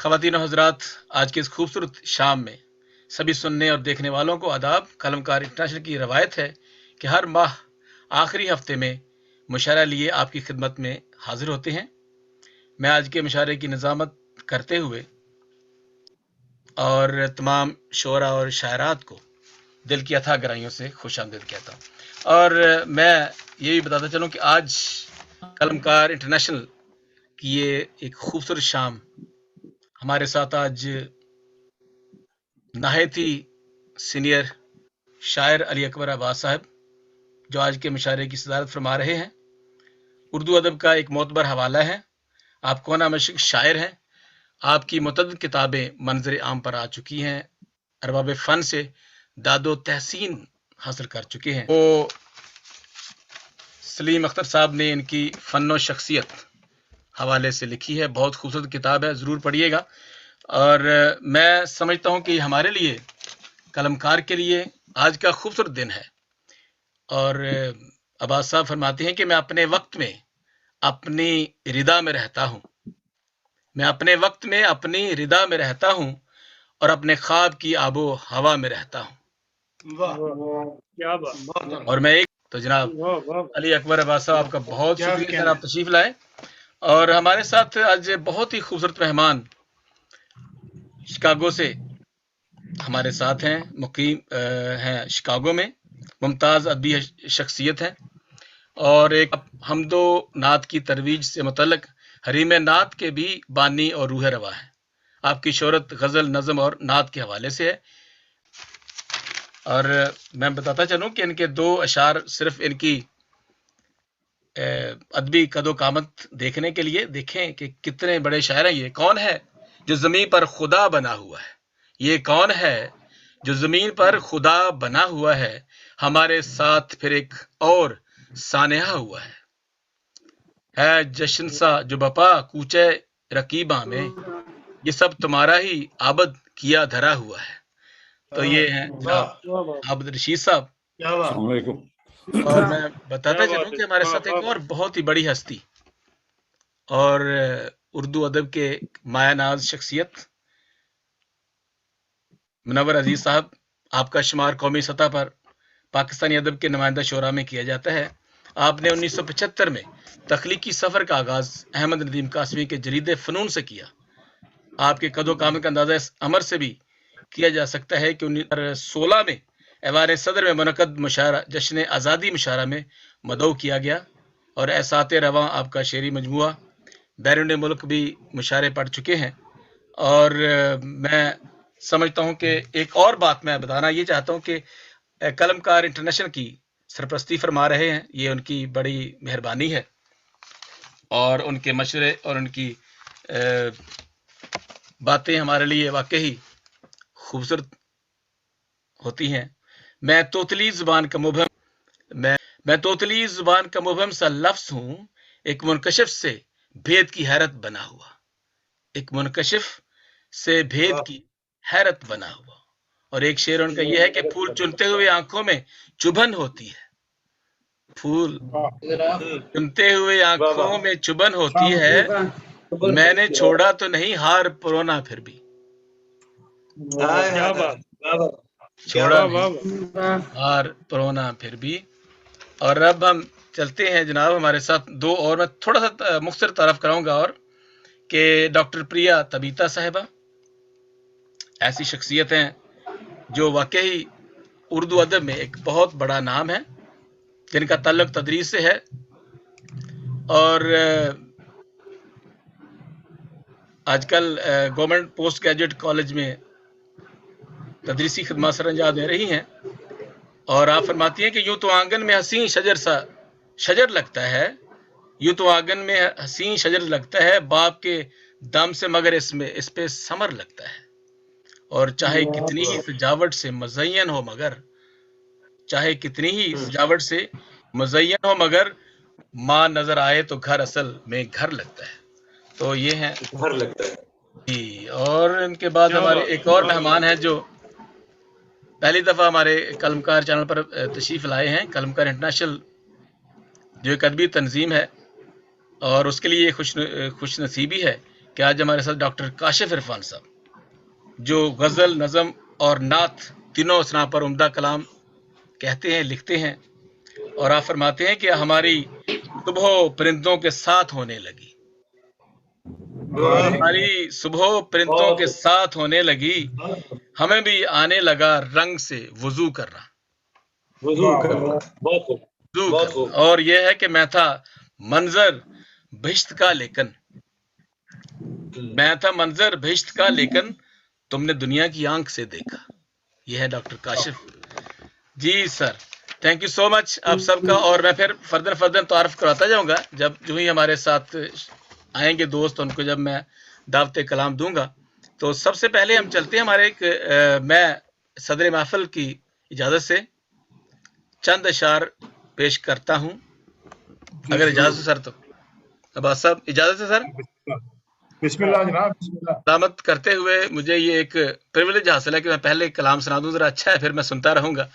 ख़वातीन और हज़रात, आज की इस खूबसूरत शाम में सभी सुनने और देखने वालों को आदाब। कलमकार इंटरनेशनल की रवायत है कि हर माह आखिरी हफ्ते में मुशायरा लिए आपकी खिदमत में हाजिर होते हैं। मैं आज के मुशायरे की निज़ामत करते हुए और तमाम शोरा और शायरात को दिल की अथाह गहराइयों से खुशामदीद कहता हूँ। और मैं ये भी बताता चलूँ कि आज कलमकार इंटरनेशनल की ये एक खूबसूरत शाम हमारे साथ आज नहायत ही सीनियर शायर अली अकबर अब्बास साहब, जो आज के मुशायरे की सदारत फरमा रहे हैं। उर्दू अदब का एक मोतबर हवाला है। आप कोना मशक शायर हैं। आपकी मुतअद्दिद किताबें मंजर आम पर आ चुकी हैं। अरबाब फ़न से दादो तहसीन हासिल कर चुके हैं। वो सलीम अख्तर साहब ने इनकी फ़न शख्सियत हवाले से लिखी है। बहुत खूबसूरत किताब है, ज़रूर पढ़िएगा। और मैं समझता हूँ कि हमारे लिए, कलमकार के लिए आज का खूबसूरत दिन है। और अब्बास साहब फरमाते हैं कि मैं अपने वक्त में अपनी रिदा में रहता हूँ। मैं अपने वक्त में अपनी रिदा में रहता हूँ और अपने ख्वाब की आबो हवा में रहता हूँ। क्या बात। और मैं एक तो जनाब अली अकबर अब्बास साहब, आपका बहुत शुक्रिया सर, आप तशरीफ लाए। और हमारे साथ आज बहुत ही खूबसूरत मेहमान शिकागो से हमारे साथ हैं, मुकीम हैं शिकागो में, मुमताज़ अदबी शख्सियत हैं और एक हमदो नात की तरवीज से मुतल्लक हरीम नात के भी बानी और रूह रवा हैं। आपकी शोहरत गज़ल, नज़म और नात के हवाले से है। और मैं बताता चलूँ कि इनके दो अशार सिर्फ इनकी अदबी कदो कामत देखने के लिए देखें कि कितने बड़े शायर हैं। ये कौन है जो ज़मीन पर खुदा बना हुआ है? ये कौन है जो ज़मीन पर खुदा बना हुआ है? हमारे साथ फिर एक और सानेहा हुआ है जश्न सा जो बपा कूचे रकीबा में, ये सब तुम्हारा ही आबद किया धरा हुआ है। तो ये हैं जनाब आबद रशीद साहब। और मैं बताता चलूं कि हमारे साथ एक और बहुत ही बड़ी हस्ती और उर्दू अदब के मायानाज शख्सियत मुनव्वर अजीज साहब। आपका शुमार कौमी सतह पर पाकिस्तानी अदब के नुमाइंदा शोरा में किया जाता है। आपने 1975 में तख्लीकी सफ़र का आगाज़ अहमद नदीम कासमी के जरीदे फ़नून से किया। आपके कदो कामत का अंदाज़ा इस अमर से भी किया जा सकता है कि 1916 में ऐवान सदर में मुनक़द मुशायरा जश्न आज़ादी मुशायरा में मदऊ किया गया। और एहसाते रवां आपका शेरी मजमुआ बैरून मुल्क भी मुशायरे पढ़ चुके हैं। और मैं समझता हूँ कि एक और बात मैं बताना ये चाहता हूँ कि कलमकार इंटरनेशनल की सरपरस्ती फरमा रहे हैं। ये उनकी बड़ी मेहरबानी है और उनके मशवरे और उनकी बातें हमारे लिए वाकई खूबसूरत होती हैं। मैं तोतली ज़ुबान का मुबहम मैं तोतली ज़ुबान का मुबहम सा लफ्ज़ हूँ, एक मुनकशिफ से भेद की हैरत बना हुआ। एक मुनकशिफ से भेद की हैरत बना हुआ। और एक शेर उनका यह है कि फूल चुनते हुए आंखों में चुभन होती है। फूल चुनते हुए आंखों में चुभन होती है। मैंने छोड़ा तो नहीं हार परोना फिर भी। छोड़ा नहीं हार परोना फिर भी। और अब हम चलते हैं जनाब, हमारे साथ दो और मैं थोड़ा सा मुख्तसर तारफ कराऊंगा और कि डॉक्टर प्रिया तबीता साहिबा ऐसी शख्सियत हैं जो वाकई उर्दू अदब में एक बहुत बड़ा नाम है, जिनका ताल्लुक तदरीस से है। और आजकल गवर्नमेंट पोस्ट ग्रेजुएट कॉलेज में तदरीसी खिदमत सर अंजाम दे रही हैं। और आप फरमाती हैं कि यूं तो आंगन में हसीन शजर लगता है, यूं तो आंगन में हसीन शजर लगता है, बाप के दम से मगर इस पे समर लगता है। और चाहे कितनी ही सजावट से मुज़य्यन हो मगर, चाहे कितनी ही सजावट से मुज़य्यन हो मगर, माँ नजर आए तो घर असल में घर लगता है। तो ये है घर लगता है जी। और इनके बाद हमारे एक और मेहमान हैं जो पहली दफ़ा हमारे कलमकार चैनल पर तशरीफ़ लाए हैं। कलमकार इंटरनेशनल जो एक अदबी तंजीम है और उसके लिए खुश नसीबी है कि आज हमारे साथ डॉक्टर काशिफ इरफान साहब, जो गजल, नज़म और नात तीनों असना पर उम्दा कलाम कहते हैं, लिखते हैं। और आप फरमाते हैं कि हमारी सुबह परिंदों के साथ होने लगी, हमारी सुबह परिंदों के साथ होने लगी, हमें भी आने लगा रंग से वजू करना, वजू करना। और यह है कि मैं था मंजर बहिश्त का, लेकिन मैं था मंजर बहिश्त का, लेकिन तुमने दुनिया की आंख से देखा। यह है doctor Kashif ji. Sir, thank you so much आप सबका। और मैं फिर फर्दर तारफ करवाता जाऊंगा जब जो ही हमारे साथ आएंगे दोस्त, उनको जब मैं दावत कलाम दूंगा। तो सबसे पहले हम चलते हैं हमारे मैं सदर महफिल की इजाजत से चंद अशार पेश करता हूं, अगर इजाजत है सर। तो अब्बास साहब, इजाजत है सर? बिस्मिल्लाह जनाब, बिस्मिल्लाह। सलामत करते हुए मुझे ये एक प्रिविलेज हासिल है कि मैं पहले कलाम सुना दूं, जरा अच्छा है, फिर मैं सुनता रहूंगा।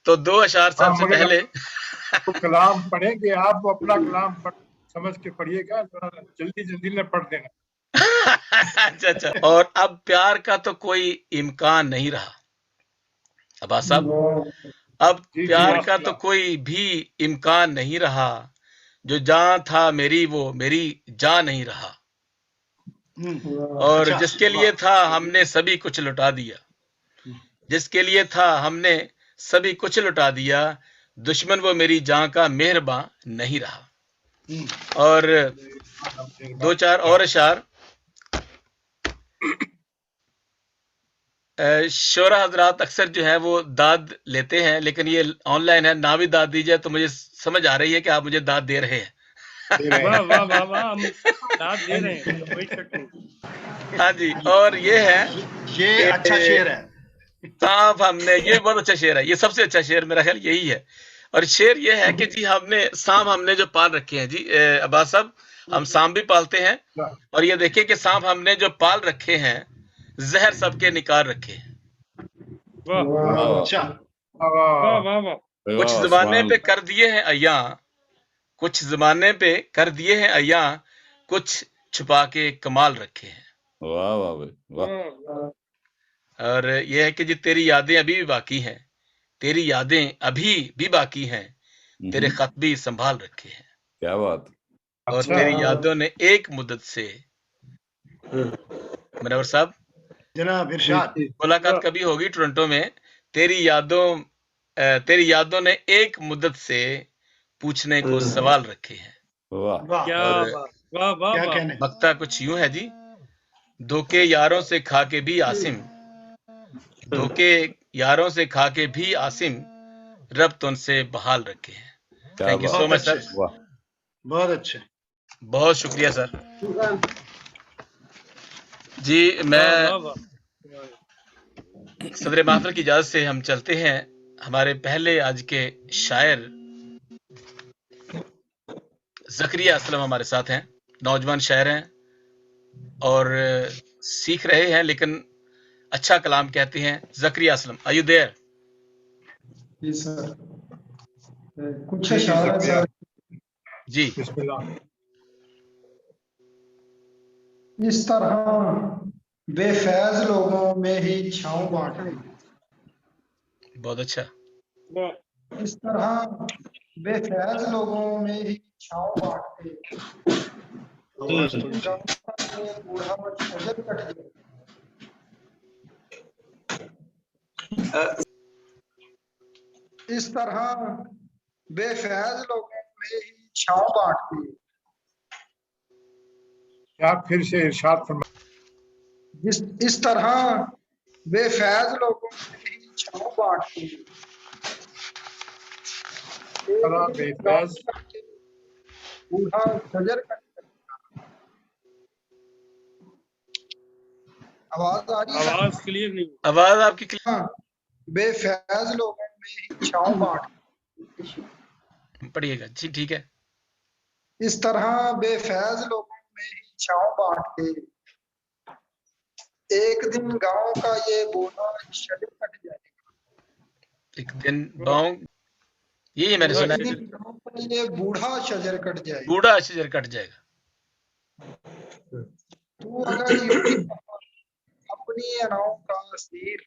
तो 2 अशार सबसे पहले तो कलाम पढ़ेंगे, आप अपना कलाम समझ के पढ़िएगा, जल्दी जल्दी में पढ़ देना। अच्छा। और अब प्यार का तो कोई इम्कान नहीं रहा अब्बास साहब, अब प्यार का तो कोई भी इम्कान नहीं रहा, जो जान था मेरी वो मेरी जान नहीं रहा, और जिसके लिए था हमने सभी कुछ लुटा दिया, जिसके लिए था हमने सभी कुछ लुटा दिया, दुश्मन वो मेरी जान का मेहरबान नहीं रहा। और 2-4 और अशार। शोरा हजरात अक्सर जो है वो दाद लेते हैं, लेकिन ये ऑनलाइन है, ना भी दाद दी जाए तो मुझे समझ आ रही है कि आप मुझे दाद दे रहे हैं। वाह वाह वाह वाह, हम दाद दे रहे हैं, कोई शक नहीं। हाँ जी। और ये है, ये अच्छा शेर है सांप हमने, ये बहुत अच्छा शेर है, ये सबसे अच्छा शेर मेरा ख्याल यही है। और शेर ये है कि जी हमने सांप हमने जो पाल रखे हैं जी अब्बास साहब, हम सांप भी पालते हैं, और ये देखिए कि सांप हमने जो पाल रखे हैं, जहर सबके निकाल रखे हैं। अच्छा वाह वाह वाह। कुछ जमाने पे कर दिए हैं अय्या, कुछ जमाने पे कर दिए हैं अय्या, कुछ छुपा के कमाल रखे हैं। वाह वाह वाह। और ये है कि जी तेरी यादें अभी भी बाकी हैं, तेरी यादें अभी भी बाकी हैं, तेरे खत भी संभाल रखे हैं। क्या बात। और तेरी यादों ने एक मुद्दत से, मनोहर साहब जनाब इरशाद, मुलाकात कभी होगी टोरंटो में, तेरी यादों ने एक मुद्दत से पूछने को सवाल रखे हैं। वाह क्या वाह वाह क्या वाह। कहने। मकता कुछ यूं है जी, धोखे यारों से खा के भी आसिम, धोखे यारों से खा के भी आसिम, रब तो उनसे बहाल रखे हैं। Thank you so much sir. बहुत अच्छे, बहुत शुक्रिया सर जी। मैं सदर महफिल की इजाजत से हम चलते हैं हमारे पहले आज के शायर ज़करिया असलम हमारे साथ हैं, नौजवान शायर हैं और सीख रहे हैं, लेकिन अच्छा कलाम कहते हैं। Zakaria Aslam, are you there? जी सर, कुछ अशार है सर जी। इस तरह बेफैज लोगों में ही छाँव बांटे, बहुत अच्छा। इस तरह बेफैज लोगों में ही छाँव बांटे, बूढ़ा शजर कट जाए। इस तरह बेफैज लोगों में ही छाँव बांटते। क्या फिर से इरशाद फरमाइए। इस तरह बेफैज लोगों में ही छाँव बांटते, बेफैज बूढ़ा शजर कट जाए। आवाज आ रही है? आवाज क्लियर नहीं। आवाज आपकी क्लियर। बेफैज लोगों में ही छाँव बांटते, पढ़िएगा जी। ठीक है। इस तरह बेफैज लोगों में ही छाँव बांटते, एक दिन गांव का ये बूढ़ा शजर कट जाएगा। एक दिन गाँव, यही मैंने सुना है, गांव का ये बूढ़ा शजर कट जाएगा। बूढ़ा शजर कट जाएगा। तो तू अगर यूं ही रहा अपनी अनाओं का असीर,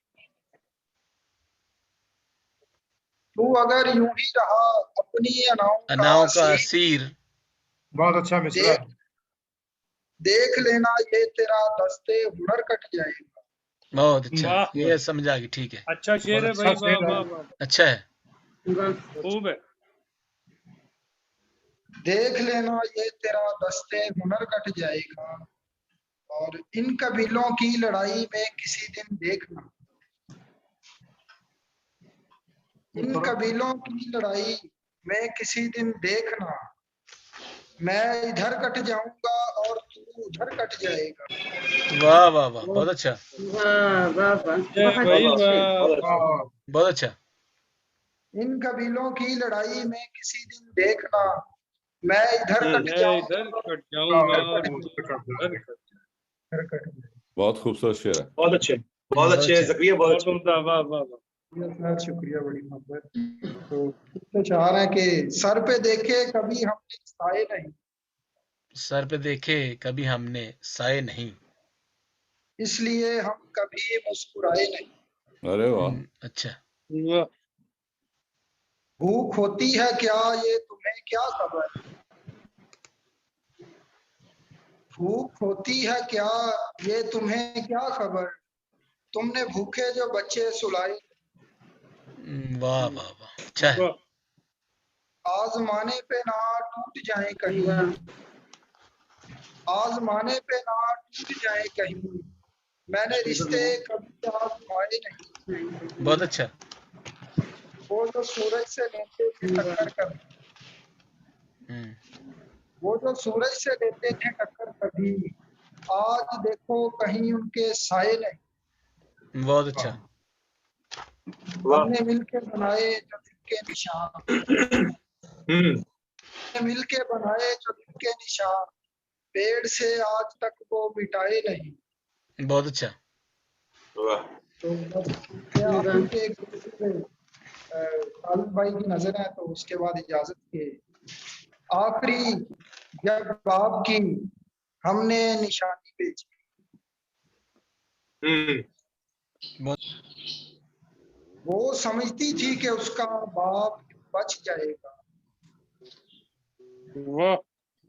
तू अगर यूं ही रहा अपनी अनाओं का अनाओं का असीर, असीर। बहुत अच्छा मिसरा देख देख लेना ये तेरा दस्ते हुनर कट जाएगा। बहुत अच्छा, वाह। ये समझ आ गई, ठीक है, अच्छा शेर है बहुत भाई, अच्छा वाह शेर है। वाह वाह, अच्छा है। खूब है। देख लेना ये तेरा दस्ते हुनर कट जाएगा, और इन कबीलों की लड़ाई में किसी दिन देखना, इन कबीलों की लड़ाई में किसी दिन देखना, मैं इधर कट जाऊंगा और तू उधर कट जाएगा। वाह वाह वाह, बहुत अच्छा, भाई वाह, वाह, बहुत अच्छा। इन कबीलों की लड़ाई में किसी दिन देखना, मैं इधर कट मैं जाऊंगा इधर कट वाह, जाऊंगा, वाह, उधर कट। इधर कट जाऊंगा। बहुत खूबसूरत शेर है। बहुत अच्छे, बहुत बहुत अच्छे अच्छे। जक्रिया, बहुत बहुत अच्छे। उम्दा, वाह वाह वाह। शुक्रिया, बड़ी मोहब्बत। तो चाह रहे हैं कि सर पे देखे कभी हमने साए नहीं, सर पे देखे कभी हमने साए नहीं। इसलिए हम कभी मुस्कुराए नहीं। अरे वाह, अच्छा। वाह, भूख होती है क्या ये तुम्हें क्या खबर, भूख होती है क्या ये तुम्हें क्या खबर, तुमने भूखे जो बच्चे सुलाए, वाह वाह वाह, अच्छा है। वाह, आजमाने पे ना टूट जाए कहीं, आजमाने पे ना टूट जाए कहीं, मैंने रिश्ते कभी आजमाए नहीं। बहुत अच्छा। वो जो सूरज से लेते थे टक्कर कभी, हम्म, वो जो सूरज से लेते थे टक्कर कभी, आज देखो कहीं उनके साए नहीं। बहुत अच्छा। हमने मिलके बनाए जो दिल के निशान, हमने मिलके बनाए जो दिल के निशान, पेड़ से आज तक वो मिटाए नहीं। बहुत अच्छा। तो बस ये आखिर के एक खालिद भाई की नजर है, तो उसके बाद इजाजत के आखिरी जब बाप की हमने निशानी बेची, वो समझती थी कि उसका बाप बच जाएगा, वाह,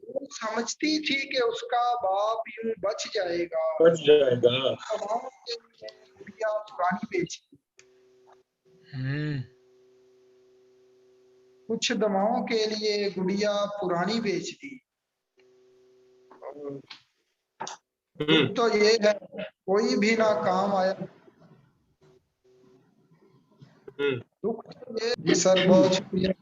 वो समझती थी कि उसका बाप यूं बच जाएगा। दवाओं के लिए गुड़िया पुरानी बेची, कुछ दवाओं के लिए गुड़िया पुरानी बेच दी। दुख तो ये है कोई भी ना काम आया, दुख तो ये। जी सर, बहुत शुक्रिया।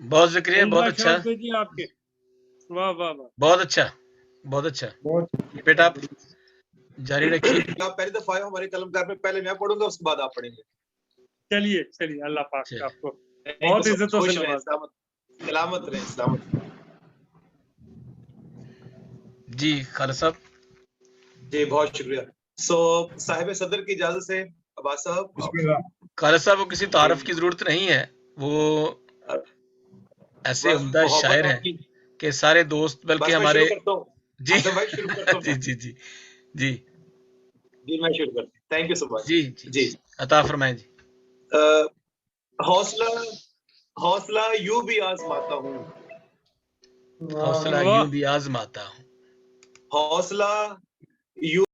बहुत शुक्रिया, बहुत उम्दा अच्छा, शॉट भेजिए आपके, वाह वाह वाह। बहुत अच्छा, बहुत अच्छा। बहुत बेटा आप जारी रखिए। आप पहली दफा आए हो हमारे कलमकार में, पहले मैं पढ़ूंगा उसके बाद आप पढ़ेंगे। चलिए चलिए, अल्लाह पाक चलिए। आपको बहुत इज्जतों से खुश रहें, नवाजे। सलामत रहें, सलामत रहें। जी खालिद साहब। जी बहुत शुक्रिया। साहिब सदर की इजाजत से अब्बास साहब। बिस्मिल्लाह। खालिद साहब को किसी तारफ की जरूरत नहीं है, वो ऐसे बस उम्दा मोहब्बत शायर हैं आपकी। कि सारे दोस्त बल्कि बस मैं हमारे। शुरू करता हूँ। जी आजम भाई शुरू करता हूँ। जी जी जी जी जी मैं शुरू करता हूँ। Thank you so much. जी जी अता फरमाएं जी। हौसला हौसला यूं भी आजमाता हूँ, हौसला वाह। यूं भी आजमाता हूँ, हौसला यूं